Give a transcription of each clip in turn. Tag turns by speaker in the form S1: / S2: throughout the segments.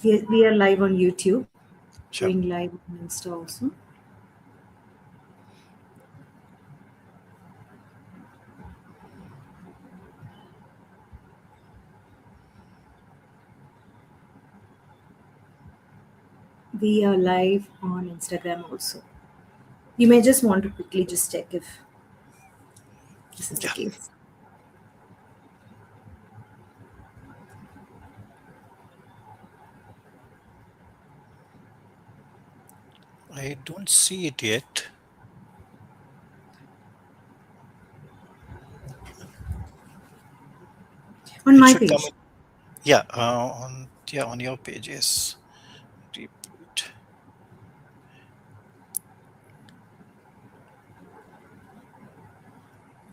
S1: We are live on YouTube,
S2: Sure.
S1: going live on Insta also. We are live on Instagram also. You may just want to quickly just check if this is the
S2: Yeah.
S1: case.
S2: I don't see it yet.
S1: On
S2: It
S1: my
S2: should come
S1: page.
S2: in. Yeah. On your page. Yes. Reboot.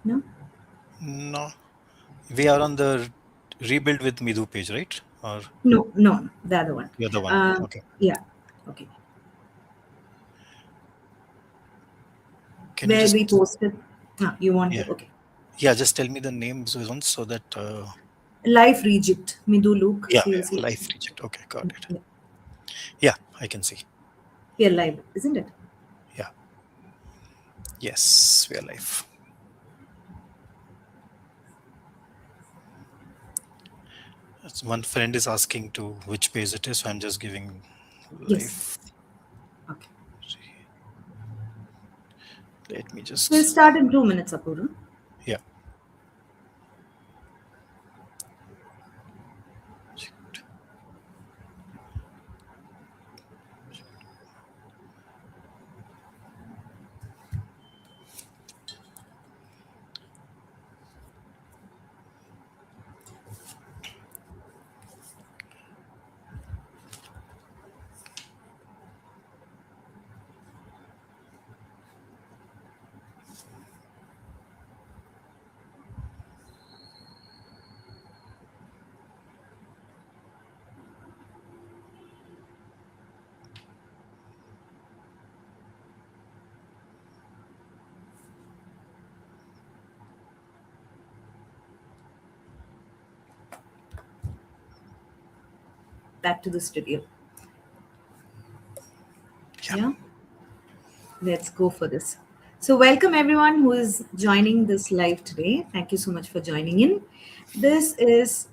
S1: No?
S2: No. We are on the rebuild with Midhu page, right? Or
S1: No, the other one.
S2: the other one.
S1: Uh,
S2: Okay.
S1: yeah, okay.
S2: Can you
S1: Where we
S2: just
S1: posted. You want
S2: yeah
S1: to, okay.
S2: just tell me the names once so that
S1: Life Reject, Midhu Luke.
S2: yeah,
S1: So you'll see.
S2: life reject. Okay, got it.
S1: Yeah,
S2: Yeah, I can see.
S1: we are live, isn't it?
S2: Yeah. Yes, we are live. One friend is asking to which page it is, so I'm just giving
S1: Yes.
S2: life.
S1: Okay.
S2: Let me
S1: We'll
S2: just
S1: start in 2 minutes, Apoorva.
S2: yeah.
S1: Back to the studio.
S2: Yeah.
S1: Yeah, let's go for this. So, welcome everyone who is joining this live today. Thank you so much for joining in. This is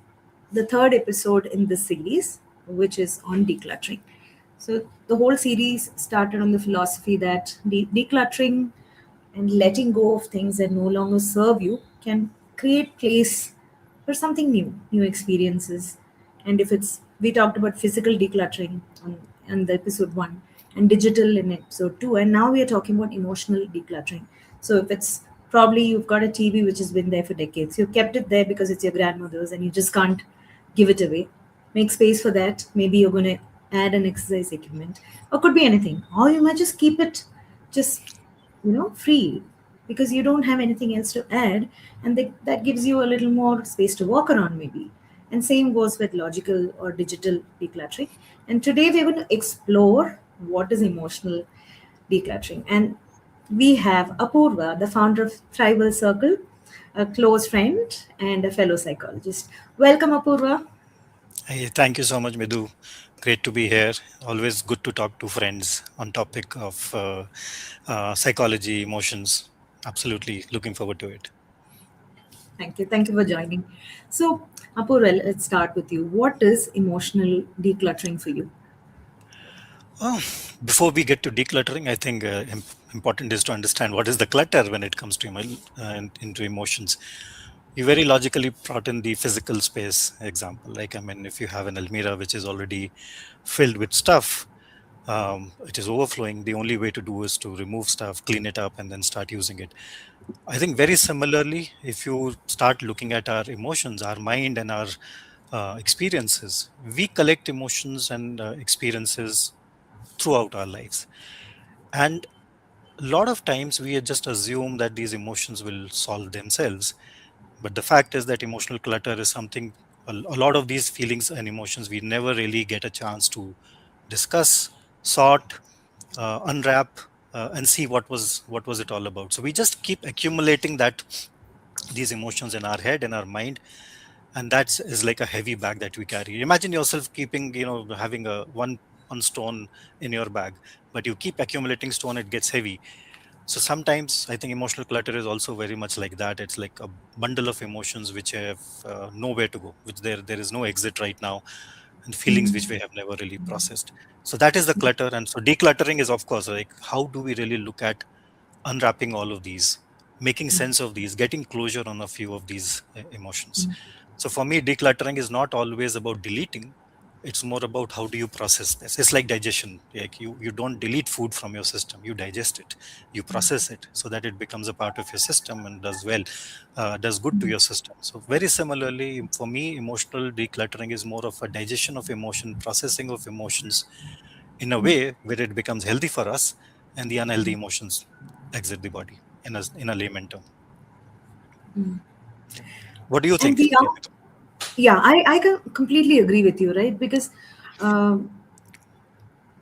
S1: the third episode in this series, which is on decluttering. So, the whole series started on the philosophy that decluttering and letting go of things that no longer serve you can create place for something new experiences. And if it's, we talked about physical decluttering on the episode one, and digital in episode two, and now we are talking about emotional decluttering. So if it's, probably you've got a TV which has been there for decades, you've kept it there because it's your grandmother's and you just can't give it away. Make space for that. Maybe you're going to add an exercise equipment, or could be anything, or you might just keep it just free, because you don't have anything else to add, and that gives you a little more space to walk around maybe. And same goes with logical or digital decluttering. And today we're going to explore what is emotional decluttering. And we have Apoorva, the founder of Tribal Circle, a close friend and a fellow psychologist. Welcome, Apoorva.
S2: Hey, thank you so much, Midhu. Great to be here. Always good to talk to friends on topic of psychology, emotions. Absolutely looking forward to it.
S1: Thank you. Thank you for joining. So, Apoorva, let's start with you. What is emotional decluttering for you?
S2: Oh, before we get to decluttering, I think important is to understand what is the clutter when it comes to into emotions. You very logically brought in the physical space example. Like, I mean, if you have an almirah which is already filled with stuff, it is overflowing. The only way to do is to remove stuff, clean it up, and then start using it. I think very similarly, if you start looking at our emotions, our mind, and our experiences, we collect emotions and experiences throughout our lives. And a lot of times we just assume that these emotions will solve themselves. But the fact is that emotional clutter is something, a lot of these feelings and emotions, we never really get a chance to discuss, sort, unwrap, and see what was it all about. So we just keep accumulating that these emotions in our head and our mind, and that is like a heavy bag that we carry. Imagine yourself keeping, having a one stone in your bag, but you keep accumulating stone, it gets heavy. So sometimes I think emotional clutter is also very much like that. It's like a bundle of emotions which have nowhere to go, which there is no exit right now, and feelings which we have never really processed. So that is the clutter. And so decluttering is, of course, like how do we really look at unwrapping all of these, making sense of these, getting closure on a few of these emotions. So for me, decluttering is not always about deleting. It's more about how do you process this. It's like digestion. Like you don't delete food from your system. You digest it. You process it so that it becomes a part of your system and does well, does good to your system. So very similarly, for me, emotional decluttering is more of a digestion of emotion, processing of emotions in a way where it becomes healthy for us, and the unhealthy emotions exit the body in a layman term. Yeah. What do you
S1: And
S2: think?
S1: we are, yeah, I can completely agree with you, right? Because um,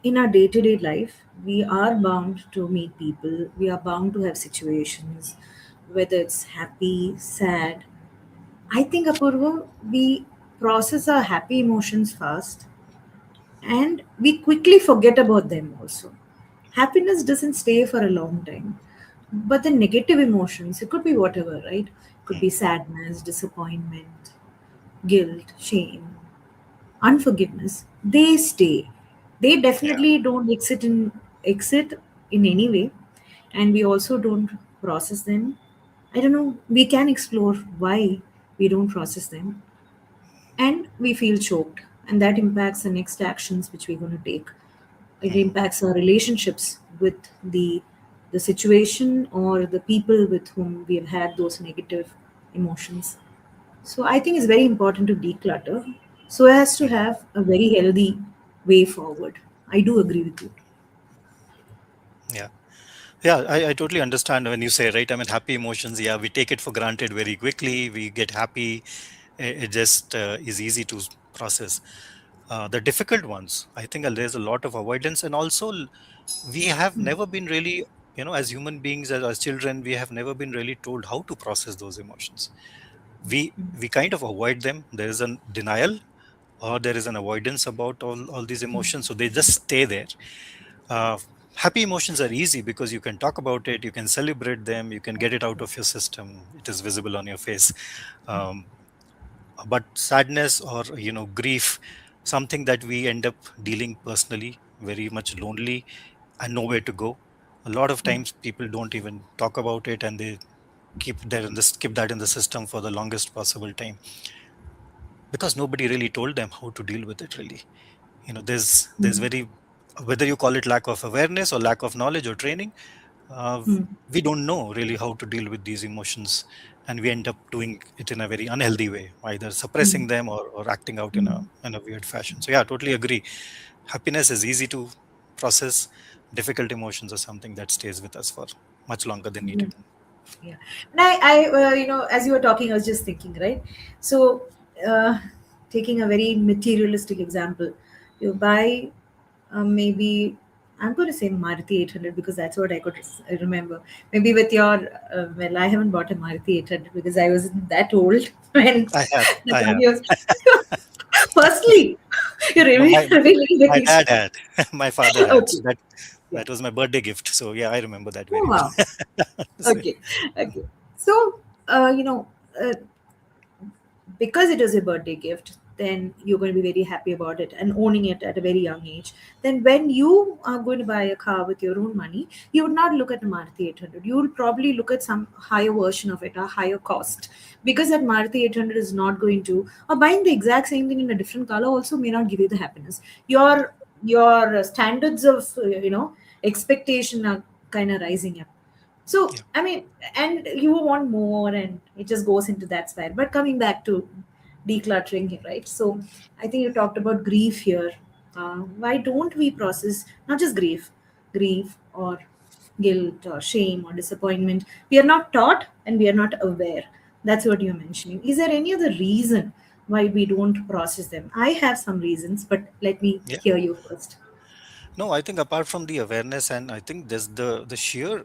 S1: in our day-to-day life, we are bound to meet people, we are bound to have situations, whether it's happy, sad. I think, Apurva, we process our happy emotions fast and we quickly forget about them also. Happiness doesn't stay for a long time. But the negative emotions, it could be whatever, right? It could be sadness, disappointment, guilt, shame, unforgiveness, they stay. They
S2: Yeah.
S1: definitely don't exit in any way, and we also don't process them. I don't know. We can explore why we don't process them, and we feel choked, and that impacts the next actions which we're going to take. It
S2: Mhm.
S1: impacts our relationships with the situation or the people with whom we have had those negative emotions. So I think it's very important to declutter so as to
S2: Mhm.
S1: have a very healthy way forward. I do agree with you.
S2: Yeah. Yeah, I totally understand when you say, right? I mean, happy emotions, yeah, we take it for granted very quickly. We get happy. It just is easy to process. The difficult ones, I think there's a lot of avoidance. And also, we have never been really, as human beings, as children, we have never been really told how to process those emotions. We kind of avoid them. There is a denial, or there is an avoidance about all these emotions. So they just stay there. uh, Happy emotions are easy because you can talk about it, you can celebrate them, you can get it out of your system, it is visible on your face. um, but sadness, or grief, something that we end up dealing personally, very much lonely and nowhere to go. A lot of times people don't even talk about it, and they keep that in the system for the longest possible time, because nobody really told them how to deal with it really. There's very, whether you call it lack of awareness or lack of knowledge or training, uh, we don't know really how to deal with these emotions, and we end up doing it in a very unhealthy way, either suppressing them, or acting out in a weird fashion. So yeah, I totally agree. Happiness is easy to process. Difficult emotions are something that stays with us for much longer than
S1: Yeah.
S2: needed.
S1: Yeah. And as you were talking, I was just thinking, right? So, taking a very materialistic example, you buy maybe, I'm going to say Maruti 800 because that's what I could remember. Maybe with your, well, I haven't bought a Maruti 800 because I wasn't that old when
S2: I have,
S1: the
S2: I have.
S1: car was. Firstly, you're
S2: No, my
S1: revealing
S2: my
S1: very.
S2: dad had, my father had. So
S1: Okay.
S2: that
S1: Yeah.
S2: that was my birthday gift. So yeah, I remember that
S1: Oh,
S2: very
S1: wow.
S2: well. So,
S1: Okay. Okay. So, uh, because it is a birthday gift, then you're going to be very happy about it and owning it at a very young age. Then when you are going to buy a car with your own money, you would not look at the Maruti 800. You will probably look at some higher version of it, a higher cost, because that Maruti 800 is not going to, or buying the exact same thing in a different color also may not give you the happiness. Your standards of expectation are kind of rising up. So,
S2: yeah.
S1: I mean, and you want more, and it just goes into that spiral. But coming back to decluttering here, right? So, I think you talked about grief here. Why don't we process not just grief or guilt or shame or disappointment? We are not taught and we are not aware. That's what you're mentioning. Is there any other reason why we don't process them? I have some reasons, but let me
S2: Yeah.
S1: hear you first.
S2: No, I think apart from the awareness, and I think there's the sheer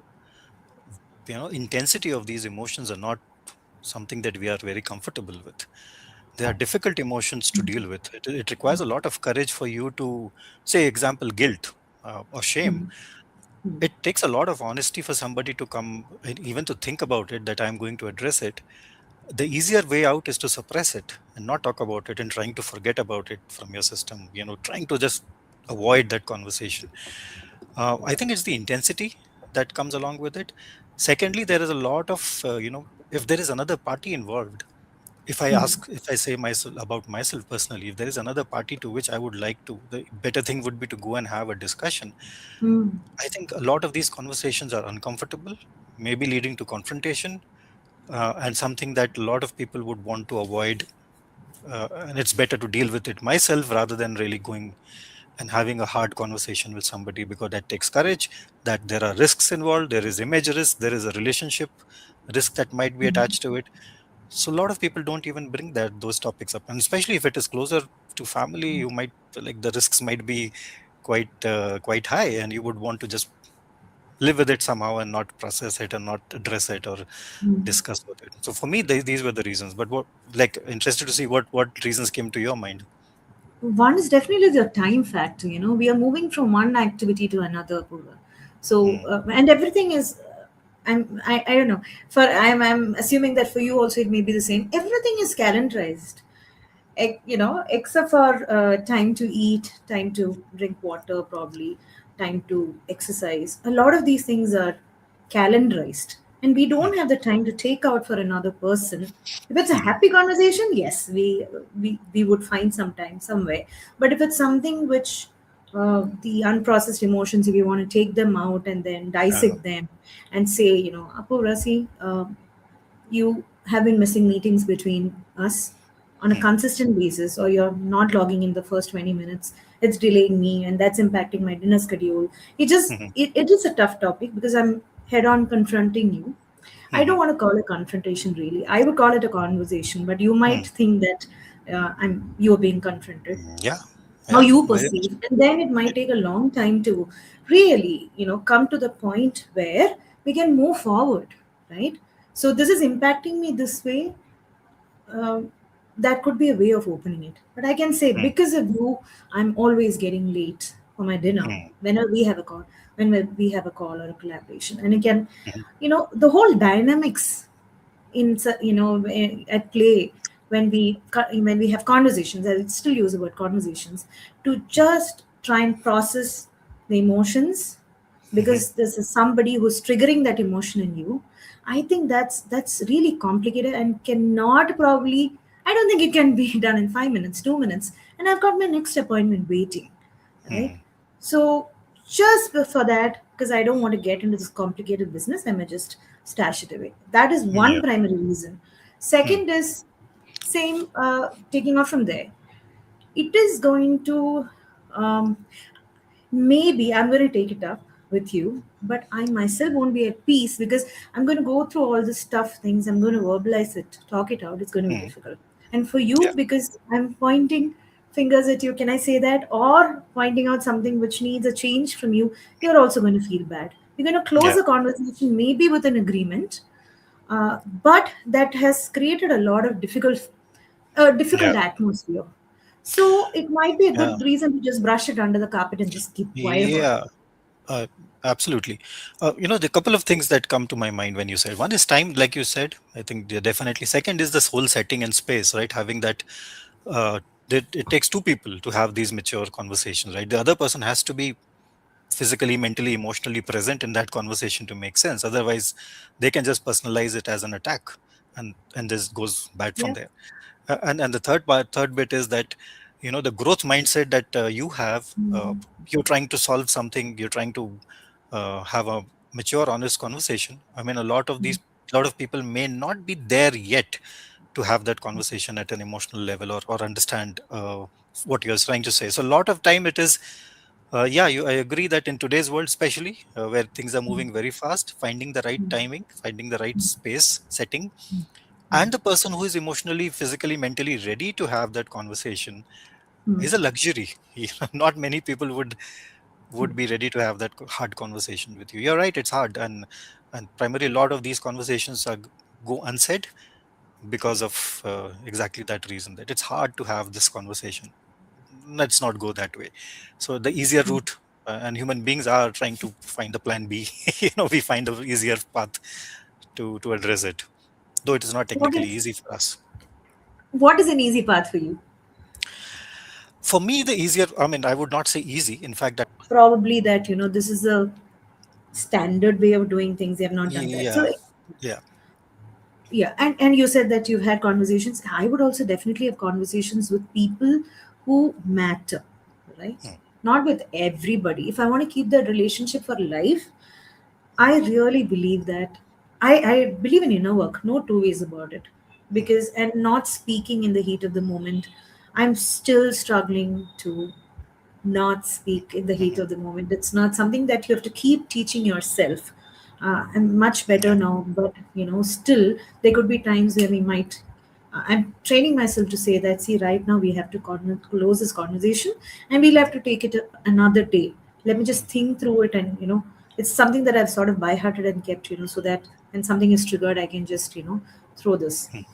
S2: intensity of these emotions are not something that we are very comfortable with. They are difficult emotions to deal with. It requires a lot of courage for you to say, example, guilt or shame.
S1: Mm, mm,
S2: It takes a lot of honesty for somebody to come and even to think about it, that I'm going to address it. The easier way out is to suppress it and not talk about it and trying to forget about it from your system, trying to just avoid that conversation. I think it's the intensity that comes along with it. Secondly, there is a lot of if there is another party involved,
S1: mm,
S2: if I say myself about myself personally, if there is another party to which I would like to, the better thing would be to go and have a discussion.
S1: mm,
S2: I think a lot of these conversations are uncomfortable, maybe leading to confrontation, and something that a lot of people would want to avoid. And it's better to deal with it myself rather than really going and having a hard conversation with somebody, because that takes courage, that there are risks involved, there is image risk, there is a relationship risk that might be
S1: mm,
S2: attached to it. So a lot of people don't even bring those topics up, and especially if it is closer to family, you might feel like the risks might be quite high, and you would want to just live with it somehow and not process it and not address it or
S1: mm.
S2: discuss with it. So for me, these were the reasons. But what, like, interested to see what reasons came to your mind.
S1: One is definitely the time factor. We are moving from one activity to another, Purva. So,
S2: Mm,
S1: and everything is. I don't know. I'm assuming that for you also it may be the same. Everything is calendarized, except for time to eat, time to drink water, probably time to exercise. A lot of these things are calendarized, and we don't have the time to take out for another person. If it's a
S2: mhm,
S1: happy conversation, yes, we would find some time somewhere. But if it's something which the unprocessed emotions, if you want to take them out and then
S2: uh,
S1: dissect them and say, Apu Rasi, you have been missing meetings between us on a
S2: mm,
S1: consistent basis, or you're not logging in the first 20 minutes, it's delaying me and that's impacting my dinner schedule.
S2: mhm,
S1: It is a tough topic because I'm head on confronting you. I don't
S2: mhm,
S1: want to call it confrontation, really. I would call it a conversation, but you
S2: mm,
S1: might think that you're being confronted,
S2: yeah,
S1: how
S2: yeah,
S1: you
S2: very much.
S1: perceive, and then it might take a long time to really come to the point where we can move forward, right? So this is impacting me this way. um, that could be a way of opening it, but I can say,
S2: Mm,
S1: because of you, I'm always getting late for my dinner
S2: mm,
S1: whenever we have a call, when we have a call or a collaboration. And again,
S2: mhm,
S1: the whole dynamics at play when we have conversations. I still use the word conversations to just try and process the emotions,
S2: mhm,
S1: because this is somebody who's triggering that emotion in you. I think that's really complicated and cannot probably, I don't think it can be done in 5 minutes, 2 minutes, and I've got my next appointment waiting, right?
S2: mm,
S1: So just for that, because I don't want to get into this complicated business, I may just stash it away. That is one
S2: yeah,
S1: primary reason.
S2: mm,
S1: Second is same, taking off from there. It is going to, um, maybe I'm going to take it up with you, but I myself won't be at peace because I'm going to go through all this tough things. I'm going to verbalize it, talk it out. It's going to be
S2: mm,
S1: difficult. And for you,
S2: yeah,
S1: because I'm pointing fingers at you, can I say that? Or pointing out something which needs a change from you, you're also going to feel bad. You're going to close
S2: yeah,
S1: the conversation maybe with an agreement, but that has created a lot of
S2: yeah,
S1: difficult atmosphere. So it might be a
S2: yeah,
S1: good reason to just brush it under the carpet and just keep quiet about it.
S2: yeah. Uh, Absolutely. The couple of things that come to my mind when you said, one is time, like you said. I think definitely. Second is this whole setting and space, right? Having that, that it takes two people to have these mature conversations, right? The other person has to be physically, mentally, emotionally present in that conversation to make sense. Otherwise, they can just personalize it as an attack, and this goes bad from
S1: Yeah.
S2: there. And the third bit is that, the growth mindset that you have.
S1: Mm,
S2: You're trying to solve something. You're trying to have a mature, honest conversation. I mean, a lot of people may not be there yet to have that conversation at an emotional level, or understand what you're trying to say. So a lot of time it is, yeah, I agree that in today's world, especially where things are moving very fast, finding the right timing, finding the right space setting, and the person who is emotionally, physically, mentally ready to have that conversation
S1: mm,
S2: is a luxury. Not many people would be ready to have that hard conversation with you. You're right, it's hard, and primarily a lot of these conversations go unsaid, because of exactly that reason, that it's hard to have this conversation. Let's not go that way. So the easier route, and human beings are trying to find the plan B. We find the easier path to address it, though it is not
S1: What
S2: technically
S1: is
S2: easy for us.
S1: what is an easy path for you?
S2: For me, the easier, I mean, I would not say easy. In fact, that
S1: Probably that this is a standard way of doing things. They have not done that. So
S2: yeah, yeah,
S1: yeah, and you said that you've had conversations. I would also definitely have conversations with people who matter, right?
S2: mm,
S1: Not with everybody. If I want to keep that relationship for life, I really believe that I believe in inner work, no two ways about it.
S2: mm,
S1: Because and not speaking in the heat of the moment, I'm still struggling to not speak in the heat
S2: mhm,
S1: of the moment. It's not something that you have to keep teaching yourself. I'm much better
S2: yeah,
S1: now, but still there could be times where we might. I'm training myself to say that. See, right now we have to close this conversation, and we'll have to take it another day. Let me just think through it, and it's something that I've sort of by hearted and kept, so that when something is triggered, I can just throw this.
S2: mm,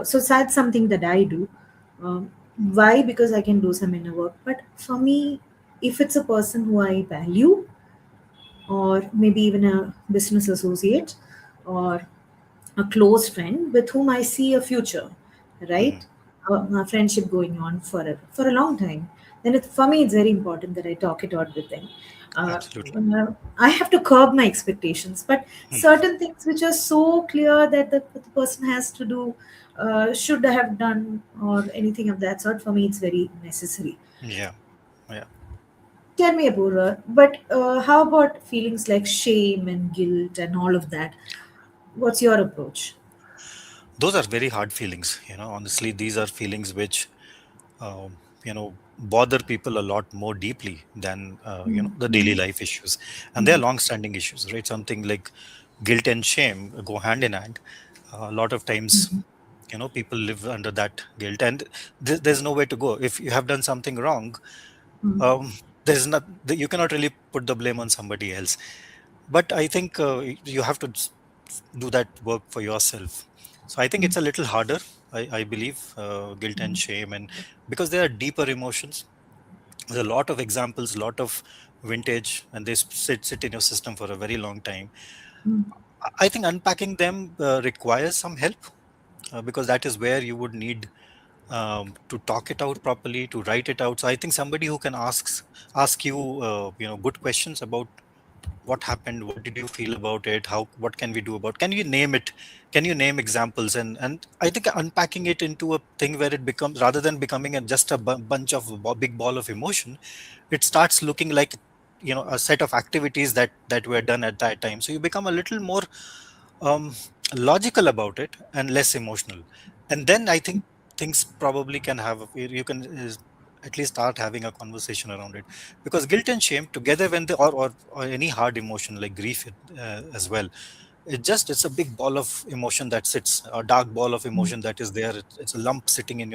S1: So that's something that I do. Why? Because I can do some inner work. But for me, if it's a person who I value, or maybe even a business associate, or a close friend with whom I see a future,
S2: mhm,
S1: right? A friendship going on for a long time. Then for me, it's very important that I talk it out with them. Uh,
S2: absolutely.
S1: I have to curb my expectations, but
S2: Mhm,
S1: certain things which are so clear that the person has to do, should have done, or anything of that sort, for me, it's very necessary.
S2: yeah, yeah.
S1: Tell me, Apoorva, but how about feelings like shame and guilt and all of that? What's your approach?
S2: Those are very hard feelings. Honestly, these are feelings which bother people a lot more deeply than the daily life issues, and they are long-standing issues, right? Something like guilt and shame go hand in hand. A lot of times, people live under that guilt, and there's nowhere to go. If you have done something wrong,
S1: Mm,
S2: um, there's not, you cannot really put the blame on somebody else. But I think you have to do that work for yourself. So I think
S1: mm,
S2: it's a little harder. I believe guilt and shame, and because they are deeper emotions. There's a lot of examples, lot of vintage, and they sit in your system for a very long time.
S1: mm,
S2: I think unpacking them requires some help, because that is where you would need to talk it out properly, to write it out. So I think somebody who can ask you good questions about what happened, what did you feel about it, how, what can we do about, can you name it, can you name examples, and I think unpacking it into a thing where it becomes, rather than becoming just a bunch of big ball of emotion, it starts looking like a set of activities that were done at that time. So you become a little more um, logical about it and less emotional, and then I think things probably can have you can at least start having a conversation around it, because guilt and shame together, when they, or any hard emotion like grief, as well, it's a big ball of emotion that sits, a dark ball of
S1: mm,
S2: emotion that is there. It's a lump sitting in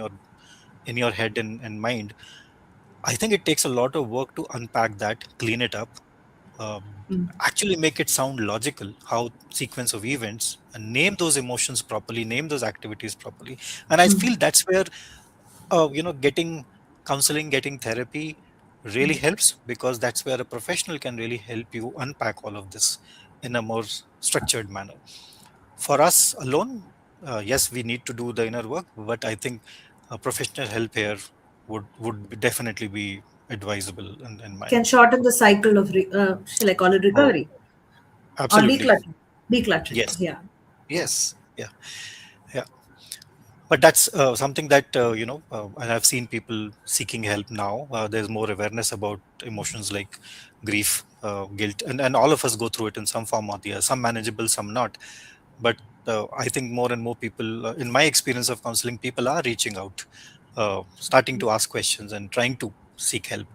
S2: your head and mind. I think it takes a lot of work to unpack that, clean it up,
S1: mm,
S2: actually make it sound logical, how sequence of events, and name those emotions properly, name those activities properly. And I
S1: mm,
S2: feel that's where getting counseling, getting therapy really helps, because that's where a professional can really help you unpack all of this in a more structured manner. For us alone, yes, we need to do the inner work, but I think professional help here definitely be advisable in my
S1: can shorten the cycle of shall I call it
S2: oh,
S1: recovery or
S2: absolutely.
S1: decluttering,
S2: Yes,
S1: yeah.
S2: yes, yeah, yeah. But that's something that and I've seen people seeking help now. There's more awareness about emotions like grief, guilt, and all of us go through it in some form or the other, some manageable, some not. But I think more and more people, in my experience of counseling, people are reaching out, starting to ask questions and trying to seek help.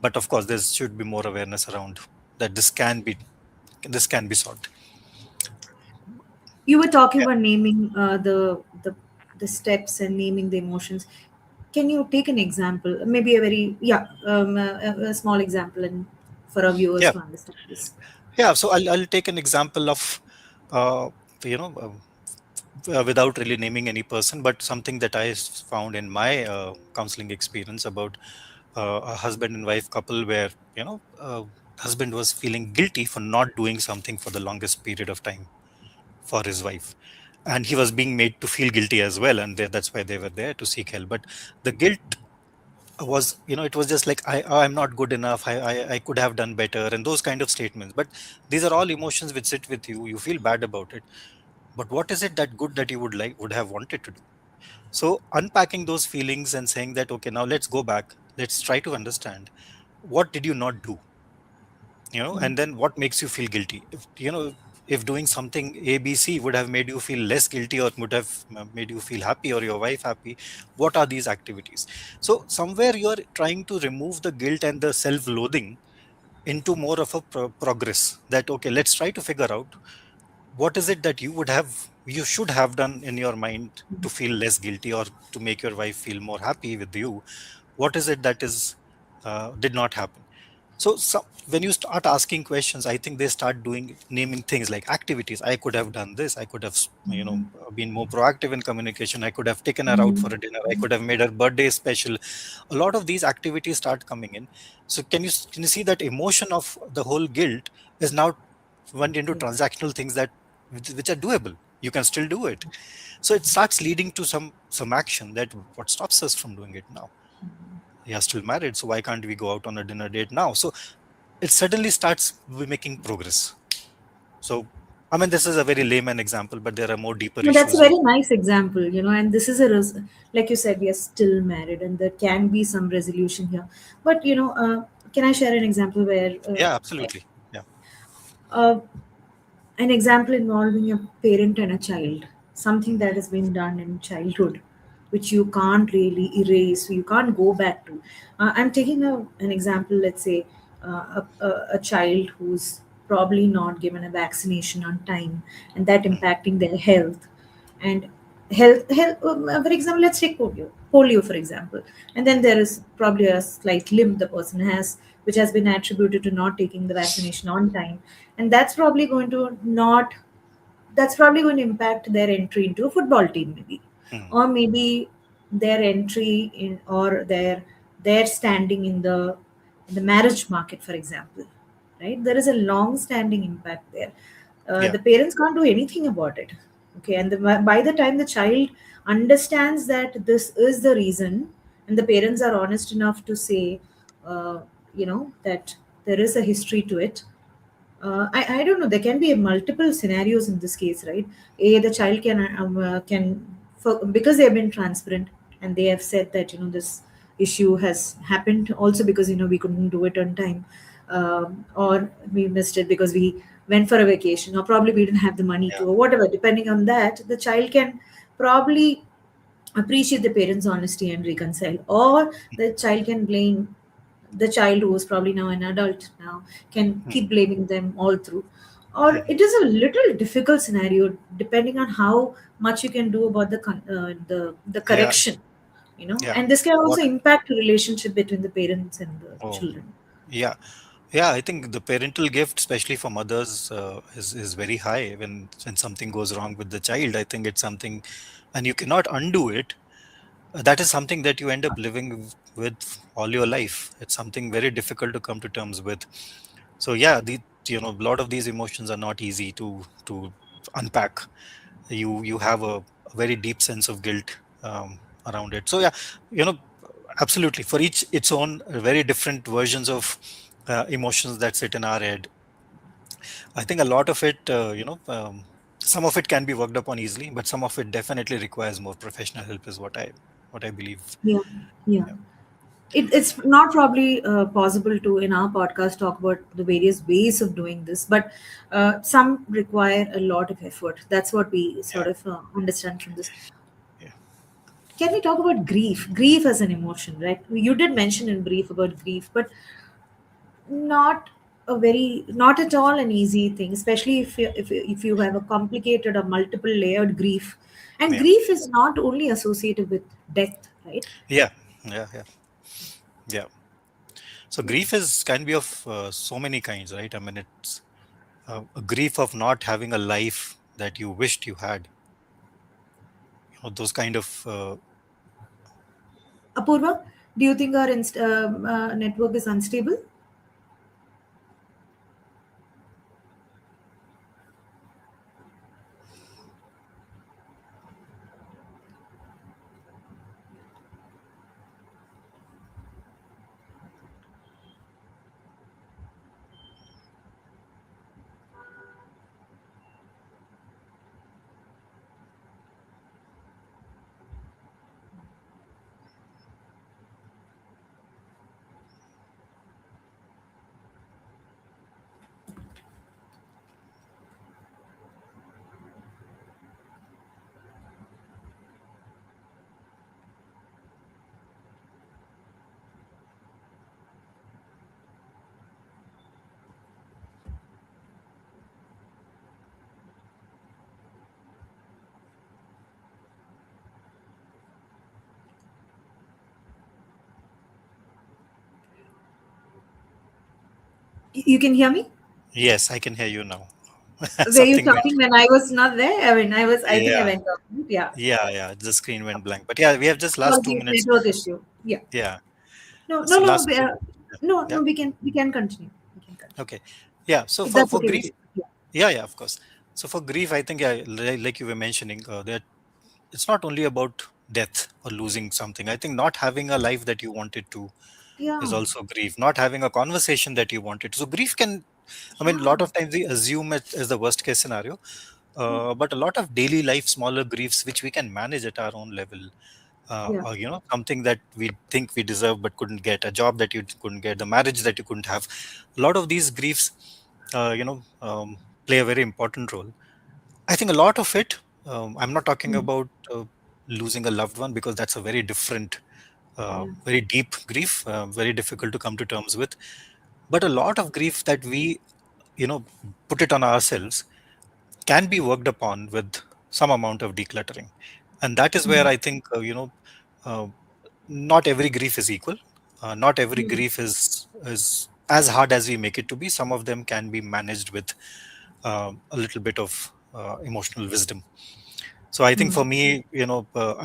S2: But of course, there should be more awareness around that this can be solved.
S1: You were talking
S2: Yeah,
S1: about naming the steps and naming the emotions. Can you take an example, maybe a very, yeah, a small example, and for our viewers
S2: yeah,
S1: to understand this?
S2: yeah. So I'll take an example of uh, you know. without really naming any person, but something that found in my counseling experience about a husband and wife couple where, husband was feeling guilty for not doing something for the longest period of time for his wife. And he was being made to feel guilty as well. And that's why they were there to seek help. But the guilt was, it was just like, I'm not good enough. I could have done better. And those kind of statements. But these are all emotions which sit with you. You feel bad about it. But what is it that good that you would have wanted to do? So unpacking those feelings and saying that, okay, now let's go back. Let's try to understand, what did you not do? And then what makes you feel guilty? If doing something ABC would have made you feel less guilty, or would have made you feel happy or your wife happy, what are these activities? So somewhere you're trying to remove the guilt and the self-loathing into more of a progress, that okay, let's try to figure out what is it that you should have done in your mind to feel less guilty, or to make your wife feel more happy with you. What is it that is did not happen? So when you start asking questions, I think they start doing naming things like activities. I could have done this. I could have, been more proactive in communication. I could have taken her out for a dinner. I could have made her birthday special. A lot of these activities start coming in. So can you see that emotion of the whole guilt is now went into
S1: Yeah.
S2: transactional things that which are doable. You can still do it. So it starts leading to some action. That what stops us from doing it now? We are still married, so why can't we go out on a dinner date now? So it suddenly starts making progress. So, I mean, this is a very layman example, but there are more deeper
S1: No, that's a
S2: issues with.
S1: very nice example, and this is like you said, we are still married, and there can be some resolution here. But can I share an example where
S2: Yeah, absolutely. Yeah,
S1: uh, an example involving a parent and a child, something that has been done in childhood, which you can't really erase, you can't go back to. I'm taking an example, let's say a child who's probably not given a vaccination on time, and that
S2: mm,
S1: impacting their health. And for example, let's take polio for example. And then there is probably a slight limp the person has, which has been attributed to not taking the vaccination on time, and that's probably going to impact their entry into a football team, maybe,
S2: mm,
S1: or maybe their entry in, or their standing in the marriage market, for example. Right, there is a long standing impact there.
S2: yeah,
S1: The parents can't do anything about it. Okay, and by the time the child understands that this is the reason, and the parents are honest enough to say, that there is a history to it. I don't know. There can be multiple scenarios in this case, right? The child because they have been transparent, and they have said that this issue has happened also because we couldn't do it on time, or we missed it because we went for a vacation, or probably we didn't have the money
S2: yeah,
S1: to, or whatever. Depending on that, the child can probably appreciate the parents' honesty and reconcile, or the child can blame the child who is probably now an adult now, can
S2: mm,
S1: keep blaming them all through. Or
S2: mhm.
S1: it is a little difficult scenario depending on how much you can do about the
S2: Yeah,
S1: correction,
S2: yeah.
S1: and this can
S2: What?
S1: also impact the relationship between the parents and the
S2: Oh,
S1: children.
S2: yeah, yeah. I think the parental gift, especially for mothers, is very high when something goes wrong with the child. I think it's something, and you cannot undo it. That is something that you end up living with all your life. It's something very difficult to come to terms with. So yeah, a lot of these emotions are not easy to unpack. You have a very deep sense of guilt around it. So yeah, you know absolutely, for each its own very different versions of emotions that sit in our head. I think a lot of it, some of it can be worked upon easily, but some of it definitely requires more professional help, is what I believe.
S1: Yeah, yeah.
S2: Yeah.
S1: It's not probably possible to in our podcast talk about the various ways of doing this, but some require a lot of effort. That's what we
S2: Yeah.
S1: sort of understand from this.
S2: Yeah.
S1: Can we talk about grief as an emotion, right? You did mention in brief about grief, but not at all an easy thing, especially if you have a complicated or multiple layered grief. And
S2: Yeah.
S1: grief is not only associated with death, right?
S2: Yeah. Yeah. Yeah. Yeah. So grief is can be of so many kinds, right? I mean, it's a grief of not having a life that you wished you had. those kind of
S1: Apurva, do you think our network is unstable? You can hear me?
S2: yes, I can hear you now.
S1: Were you
S2: Something went.
S1: talking when I was not there? I mean, I think I
S2: Yeah,
S1: went off mute. Yeah.
S2: yeah. The screen went blank. But yeah, we have just last two
S1: Apologies,
S2: minutes.
S1: network issue. Yeah.
S2: Yeah.
S1: No, no,
S2: So
S1: no.
S2: last two.
S1: No,
S2: Yeah.
S1: no. We can continue. We can continue.
S2: Okay. Yeah. So
S1: If that's
S2: for
S1: okay with
S2: grief,
S1: you. Yeah.
S2: yeah, of course. So for grief, I think, yeah, like you were mentioning, that it's not only about death or losing something. I think not having a life that you wanted to is
S1: Yeah.
S2: also grief. Not having a conversation that you wanted. So grief can, I mean, a
S1: Yeah.
S2: lot of times we assume it as the worst case scenario,
S1: Yeah.
S2: but a lot of daily life smaller griefs which we can manage at our own level,
S1: Yeah.
S2: or something that we think we deserve but couldn't get, a job that you couldn't get, the marriage that you couldn't have. A lot of these griefs, play a very important role. I think a lot of it. I'm not talking
S1: Mm.
S2: about losing a loved one, because that's a very different,
S1: Yeah.
S2: very deep grief, very difficult to come to terms with. But a lot of grief that we, you know, put it on ourselves can be worked upon with some amount of decluttering. And that is where
S1: Mm.
S2: I think, uh, not every grief is equal. Not every
S1: Mm.
S2: grief is as hard as we make it to be. Some of them can be managed with a little bit of emotional wisdom. So I think
S1: Mm.
S2: for me,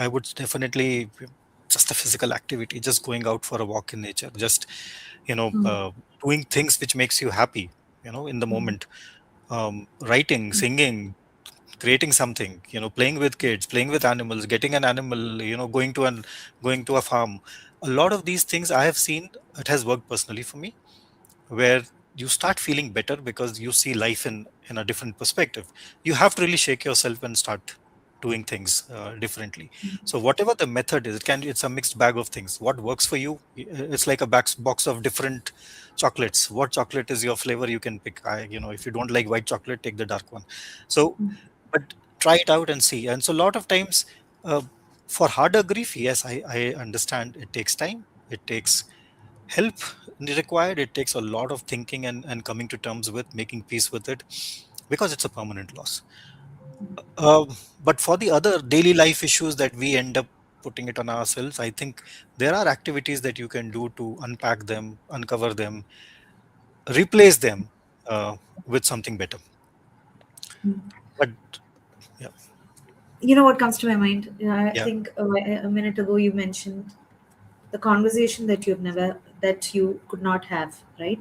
S2: I would definitely, just the physical activity, just going out for a walk in nature, just
S1: Mm.
S2: doing things which makes you happy, in the
S1: Mm.
S2: moment. Writing, singing, creating something, playing with kids, playing with animals, getting an animal, going to a farm. A lot of these things I have seen, it has worked personally for me, where you start feeling better because you see life in a different perspective. You have to really shake yourself and start doing things differently. So whatever the method is, it's a mixed bag of things. What works for you, it's like a box of different chocolates. What chocolate is your flavor, you can pick. If you don't like white chocolate, take the dark one. So, but try it out and see. And so a lot of times, uh, for harder grief, yes, I understand it takes time, it takes help required, it takes a lot of thinking and coming to terms with, making peace with it, because it's a permanent loss. But for the other daily life issues that we end up putting it on ourselves, I think there are activities that you can do to unpack them, uncover them, replace them with something better. But yeah.
S1: You know what comes to my mind? I
S2: Yeah.
S1: think a minute ago you mentioned the conversation that you could not have, right?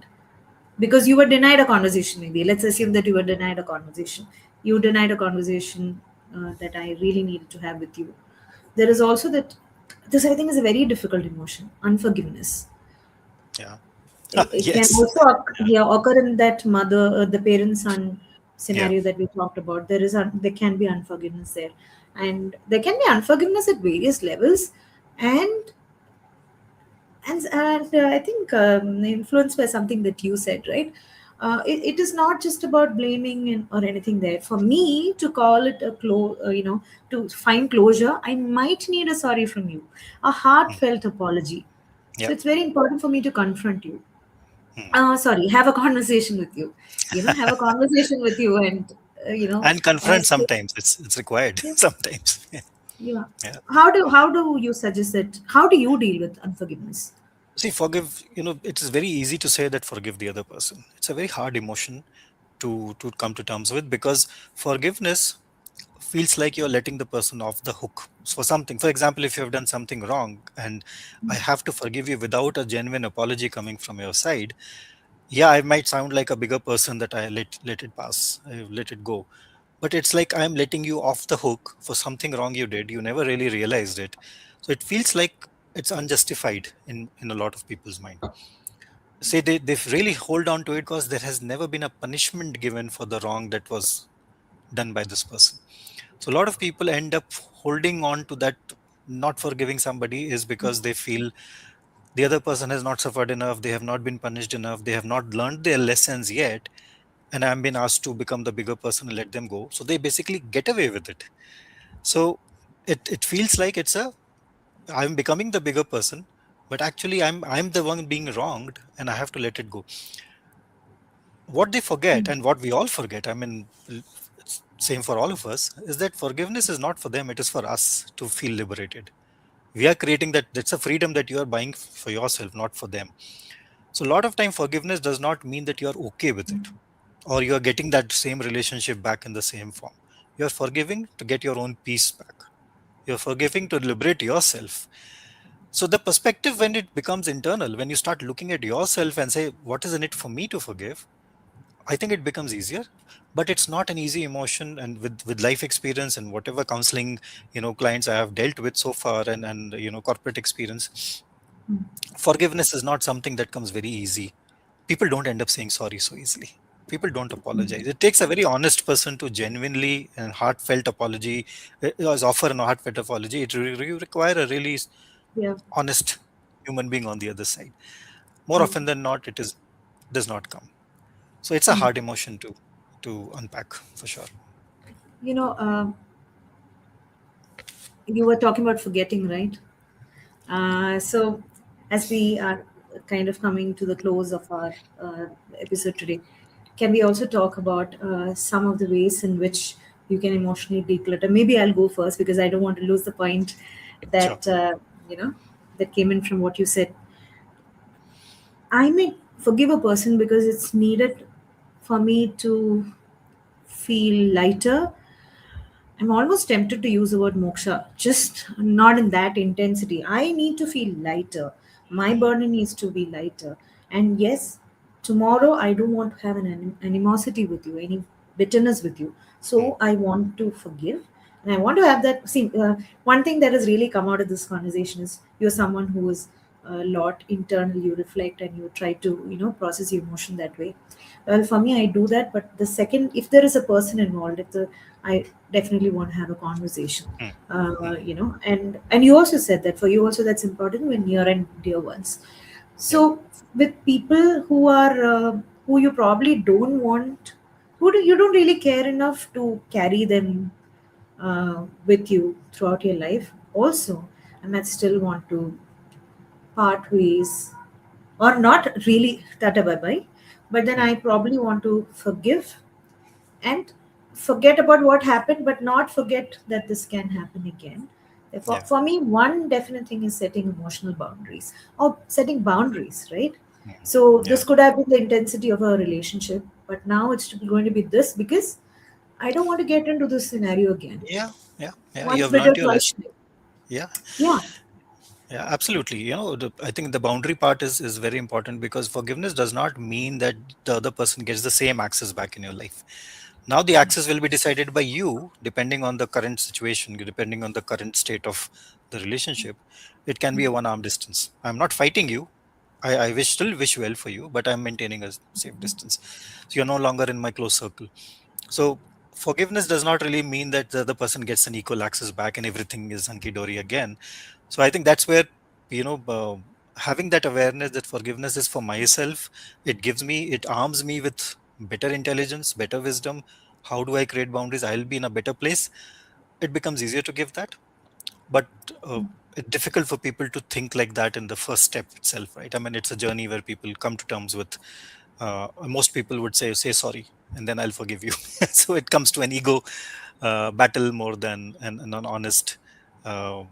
S1: Because you were denied a conversation. Maybe let's assume that you were denied a conversation. You denied a conversation that I really needed to have with you. There is also that this, I think, is a very difficult emotion, unforgiveness.
S2: Yeah.
S1: It can
S2: Yes.
S1: also yeah, occur in that the parent son
S2: Yeah.
S1: scenario that we talked about. There can be unforgiveness there, and there can be unforgiveness at various levels, and and I think influenced by something that you said, right? It is not just about blaming or anything there. For me to call it to find closure, I might need a sorry from you, a
S2: Mm.
S1: heartfelt apology. So
S2: Yeah.
S1: it's very important for me to confront you.
S2: Mm.
S1: Sorry, have a conversation with you. Have a conversation with you, and
S2: And confront
S1: say,
S2: sometimes, it's required
S1: yeah,
S2: sometimes.
S1: yeah.
S2: Yeah.
S1: How do you suggest that? How do you deal with unforgiveness?
S2: See, forgive, it is very easy to say that forgive the other person. It's a very hard emotion to come to terms with, because forgiveness, feels like you're letting the person off the hook for something. For example, if you have done something wrong and I have to forgive you without a genuine apology coming from your side, yeah, I might sound like a bigger person that I let it pass, I let it go. But it's like I'm letting you off the hook for something wrong you did. You never really realized it. So it feels like it's unjustified in a lot of people's mind. Say they really hold on to it because there has never been a punishment given for the wrong that was done by this person. So a lot of people end up holding on to that. Not forgiving somebody is because they feel the other person has not suffered enough, they have not been punished enough, they have not learned their lessons yet, and I'm being asked to become the bigger person and let them go. So they basically get away with it. So it feels like it's a I'm becoming the bigger person, but actually I'm the one being wronged and I have to let it go. What they forget, and what we all forget, I mean, it's same for all of us, is that forgiveness is not for them, it is for us to feel liberated. We are creating that. That's a freedom that you are buying for yourself, not for them. So a lot of time forgiveness does not mean that you are okay with it, or you are getting that same relationship back in the same form. You are forgiving to get your own peace back. You're forgiving to liberate yourself. So the perspective, when it becomes internal, when you start looking at yourself and say, what is in it for me to forgive? I think it becomes easier, but it's not an easy emotion. And with life experience and whatever counseling, clients I have dealt with so far, and corporate experience, forgiveness is not something that comes very easy. People don't end up saying sorry so easily. People don't apologize. It takes a very honest person to genuinely and heartfelt apology, offer an heartfelt apology. It require a really
S1: Yeah.
S2: honest human being on the other side. More often than not, does not come. So it's a hard emotion to unpack for sure.
S1: You know, you were talking about forgetting, right? So, as we are kind of coming to the close of our episode today, can we also talk about some of the ways in which you can emotionally declutter? Maybe I'll go first because I don't want to lose the point
S2: Sure.
S1: that you know that came in from what you said. I may forgive a person because it's needed for me to feel lighter. I'm almost tempted to use the word moksha, just not in that intensity. I need to feel lighter. My
S2: Mm,
S1: burden needs to be lighter. And yes, tomorrow I don't want to have an animosity with you, any bitterness with you.
S2: mm,
S1: So I want to forgive. And I want to have that. See, one thing that has really come out of this conversation is you're someone who is a lot internal, you reflect and you try to, process your emotion that way. Well, for me, I do that. But the second, if there is a person involved, I definitely want to have a conversation.
S2: mm, mm,
S1: And you also said that for you also that's important when near and dear ones.
S2: yeah.
S1: So with people who you probably don't want, you don't really care enough to carry them with you throughout your life. Also, I might still want to part ways or not really tata bye bye, but then
S2: Mm,
S1: I probably want to forgive and forget about what happened, but not forget that this can happen again. Therefore,
S2: yeah.
S1: for me, one definite thing is setting emotional boundaries or setting boundaries, right?
S2: Mm,
S1: So
S2: yeah.
S1: this could have been the intensity of a relationship, but now it's going to be this because I don't want to get into this scenario again.
S2: Yeah. Yeah. Yeah. You
S1: Once
S2: have
S1: bitten,
S2: learned your
S1: twice
S2: lesson.
S1: shy.
S2: Yeah.
S1: Yeah.
S2: Yeah, absolutely. I think the boundary part is very important, because forgiveness does not mean that the other person gets the same access back in your life. Now the access will be decided by you, depending on the current situation, depending on the current state of the relationship. It can be a one-arm distance. I'm not fighting you. I still wish well for you, but I'm maintaining a safe distance. So you're no longer in my close circle. So forgiveness does not really mean that the other person gets an equal access back and everything is hunky dory again. So I think that's where, having that awareness that forgiveness is for myself, it arms me with better intelligence, better wisdom. How do I create boundaries? I'll be in a better place. It becomes easier to give that, but uh, it's difficult for people to think like that in the first step itself, right? I mean, it's a journey where people come to terms with. Most people would say sorry, and then I'll forgive you. So it comes to an ego battle more than an honest. Uh,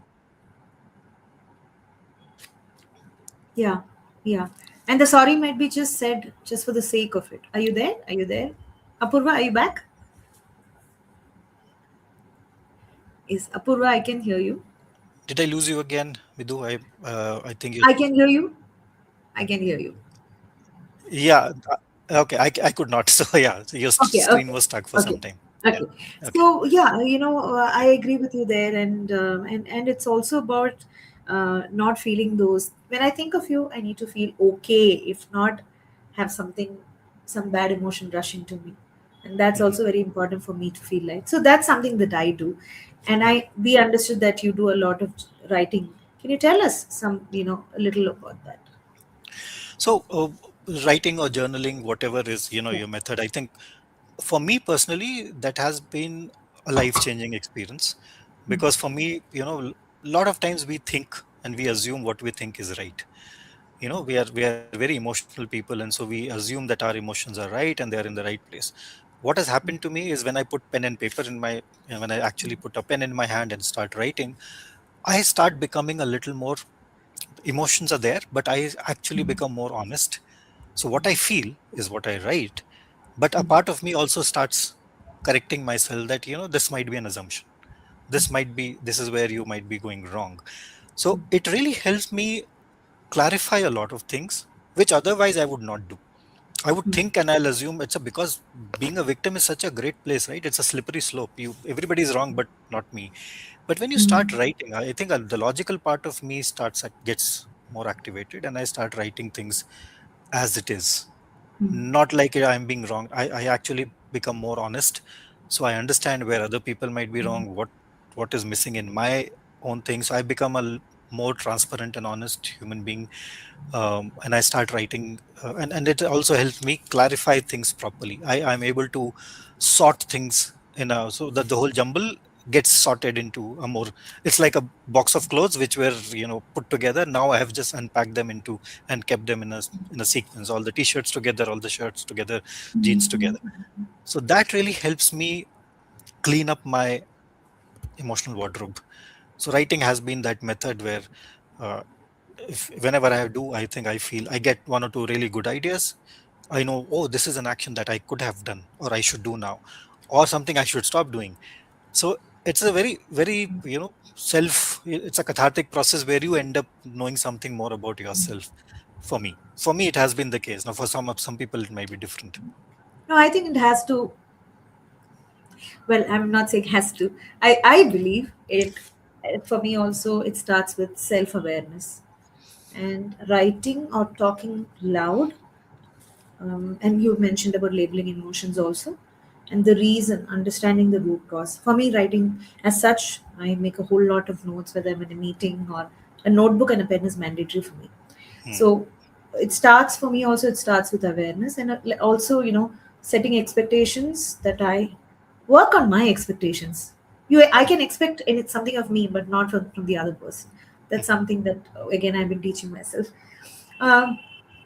S1: Yeah. Yeah. And the sorry might be just said just for the sake of it. Are you there? Are you there? Apurva, are you back? Is Apurva, I can hear you.
S2: Did I lose you again, Vidhu? I think you.
S1: I can hear you. I can hear you.
S2: Yeah. Okay. I could not. So yeah, so your
S1: Okay,
S2: screen
S1: okay,
S2: was stuck for
S1: okay,
S2: some time. Yeah.
S1: okay.
S2: Okay.
S1: So yeah, I agree with you there, and it's also about not feeling those. When I think of you, I need to feel okay. If not, have something, some bad emotion rushing to me, and that's
S2: Mhm.
S1: also very important for me to feel like. So that's something that I do, and
S2: Mhm.
S1: I we understood that you do a lot of writing. Can you tell us some, a little about that?
S2: So writing or journaling, whatever is
S1: Yeah.
S2: your method, I think for me personally that has been a life changing experience,
S1: Mm,
S2: because for me, a lot of times we think and we assume what we think is right. We are very emotional people, and so we assume that our emotions are right and they are in the right place. What has happened to me is when I put pen and paper in my when I actually put a pen in my hand and start writing, I start becoming a little more, emotions are there, but I actually become more honest. So what I feel is what I write, but a part of me also starts correcting myself that this might be an assumption, this is where you might be going wrong. So it really helps me clarify a lot of things which otherwise I would not do. I would think and I'll assume it's a because being a victim is such a great place, right? It's a slippery slope. Everybody's wrong, but not me. But when you start
S1: mm,
S2: writing, I think the logical part of me gets more activated, and I start writing things as it is,
S1: mm,
S2: not like I'm being wrong. I actually become more honest, so I understand where other people might be wrong, what is missing in my own thing. So I become more transparent and honest human being, and I start writing, and it also helps me clarify things properly. I'm able to sort things so that the whole jumble gets sorted into a more. It's like a box of clothes which were put together. Now I have just unpacked them into and kept them in a sequence. All the t-shirts together, all the shirts together, jeans together. So that really helps me clean up my emotional wardrobe. So writing has been that method where. Whenever I do, I think I feel I get one or two really good ideas. I know, oh, this is an action that I could have done or I should do now, or something I should stop doing. So it's a very, very, it's a cathartic process where you end up knowing something more about yourself. For me, it has been the case. Now, for some people, it might be different.
S1: No, I think it has to. Well, I'm not saying has to. I believe it. For me, also, it starts with self awareness and writing or talking loud, and you mentioned about labeling emotions also, and the reason, understanding the root cause. For me, writing as such, I make a whole lot of notes whether I'm in a meeting or a notebook and a pen is mandatory for me.
S2: Hmm.
S1: So it starts for me also. It starts with awareness and also setting expectations that I work on my expectations. I can expect something of me, but not from the other person. That's something that again I've been teaching myself. um,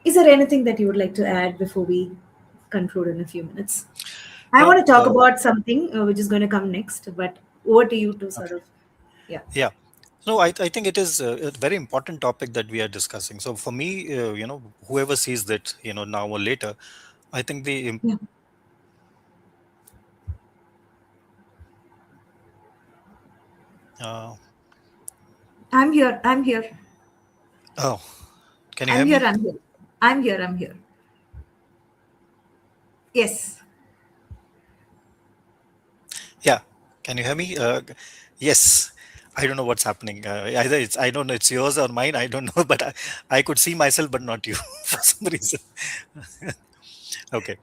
S1: is there anything that you would like to add before we conclude in a few minutes? I
S2: No,
S1: want to talk about something which is going to come next, but over to you to sort
S2: okay.
S1: of, yeah.
S2: Yeah. No, I think it is a very important topic that we are discussing. So for me, whoever sees that, now or later, I think
S1: Yeah.
S2: uh,
S1: I'm here. I'm here.
S2: oh, can you
S1: I'm
S2: hear
S1: here.
S2: me?
S1: I'm here. I'm here. I'm here. Yes.
S2: Yeah. Can you hear me? Yes. I don't know what's happening. Either I don't know, it's yours or mine. I don't know, but I could see myself, but not you for some reason. Okay.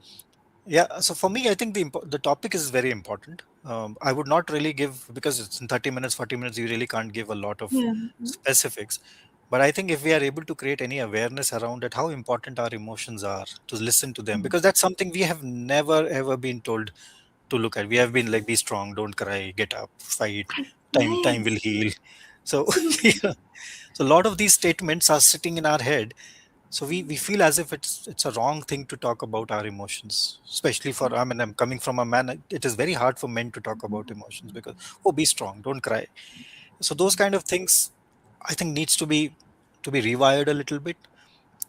S2: Yeah. So for me, I think the topic is very important. I would not really give, because it's in 30 minutes, 40 minutes, you really can't give a lot of
S1: Yeah.
S2: specifics. But I think if we are able to create any awareness around it, how important our emotions are, to listen to them, because that's something we have never ever been told to look at. We have been like, be strong, don't cry, get up, fight, time will
S1: Yes.
S2: heal. So
S1: Absolutely.
S2: yeah. So a lot of these statements are sitting in our head. So we feel as if it's a wrong thing to talk about our emotions, especially for, I mean, I'm coming from a man. It is very hard for men to talk about emotions because, oh, be strong, don't cry. So those kind of things, I think, needs to be rewired a little bit.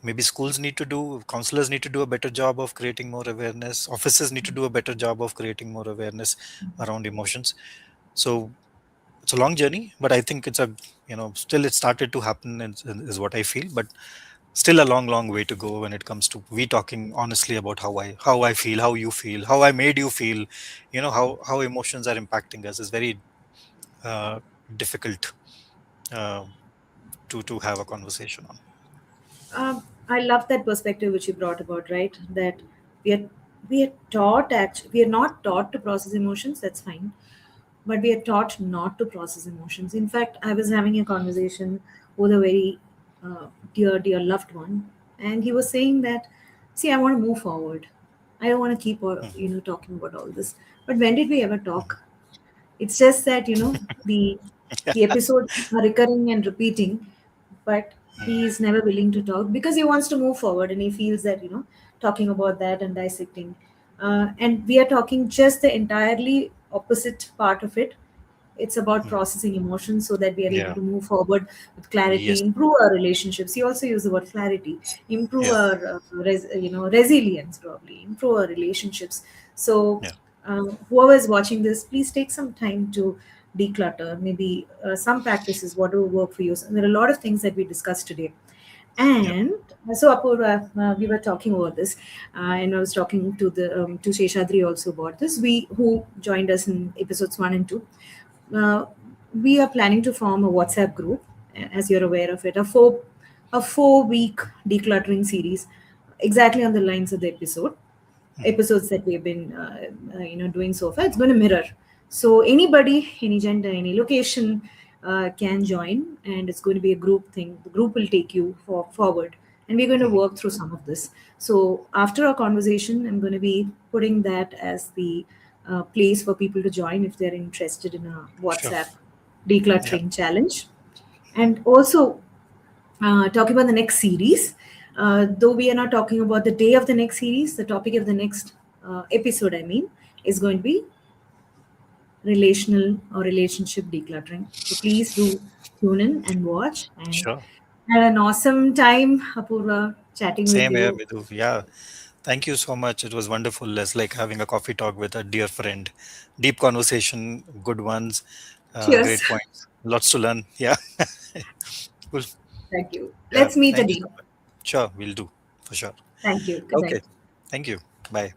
S2: Maybe schools need to do, counselors need to do a better job of creating more awareness. Offices need to do a better job of creating more awareness around emotions. So it's a long journey, but I think it's a, still it started to happen, is what I feel. But still a long way to go when it comes to we talking honestly about how I feel, how you feel, how I made you feel, how emotions are impacting us is very difficult uh, to have a conversation on.
S1: I love that perspective which you brought about, right? That we are we are taught actually we are not taught to process emotions. That's fine, but we are taught not to process emotions. In fact, I was having a conversation with a very dear loved one, and he was saying that, see, I want to move forward. I don't want to keep
S2: Mhm.
S1: talking about all this. But when did we ever
S2: Mhm.
S1: talk? It's just that the episodes are recurring and repeating, but he is never willing to talk because he wants to move forward and he feels that talking about that and dissecting, and we are talking just the entirely opposite part of it. It's about
S2: Mhm.
S1: processing emotions so that we are able
S2: Yeah.
S1: to move forward with clarity,
S2: Yes.
S1: improve our relationships. You also use the word clarity, improve
S2: Yeah.
S1: our resilience, probably improve our relationships. So
S2: Yeah.
S1: whoever is watching this, please take some time to declutter. Maybe some practices, what will work for you. So there are a lot of things that we discussed today.
S2: Yeah.
S1: And so, Apoorva, we were talking about this, and I was talking to Sheshadri also about this. We who joined us in episodes 1 and 2. Uh, we are planning to form a WhatsApp group, as you're aware of it, a 4 week decluttering series, exactly on the lines of the
S2: Mhm.
S1: episodes that we've been doing so far. It's going to mirror, so anybody, any gender, any location can join, and it's going to be a group thing. The group will take you forward, and we're going to
S2: Mhm.
S1: work through some of this. So after our conversation, I'm going to be putting that as the place for people to join if they're interested in a
S2: Sure.
S1: WhatsApp
S2: Yeah.
S1: decluttering challenge. And also, talking about the next series, though we are not talking about the day of the next series, the topic of the next episode, I mean, is going to be relational or relationship decluttering. So please do tune in and watch, and
S2: Sure.
S1: have an awesome time, Apoorva, chatting with
S2: Same here,
S1: you.
S2: Vidhu. Yeah. Thank you so much. It was wonderful. It's like having a coffee talk with a dear friend. Deep conversation, good ones,
S1: Cheers.
S2: great points. Lots to learn. Yeah. Cool.
S1: Thank you.
S2: Yeah.
S1: Let's meet
S2: Thank you
S1: again.
S2: so much. Sure. We'll do for sure.
S1: Thank you. Good
S2: Okay.
S1: night.
S2: Thank you. Bye.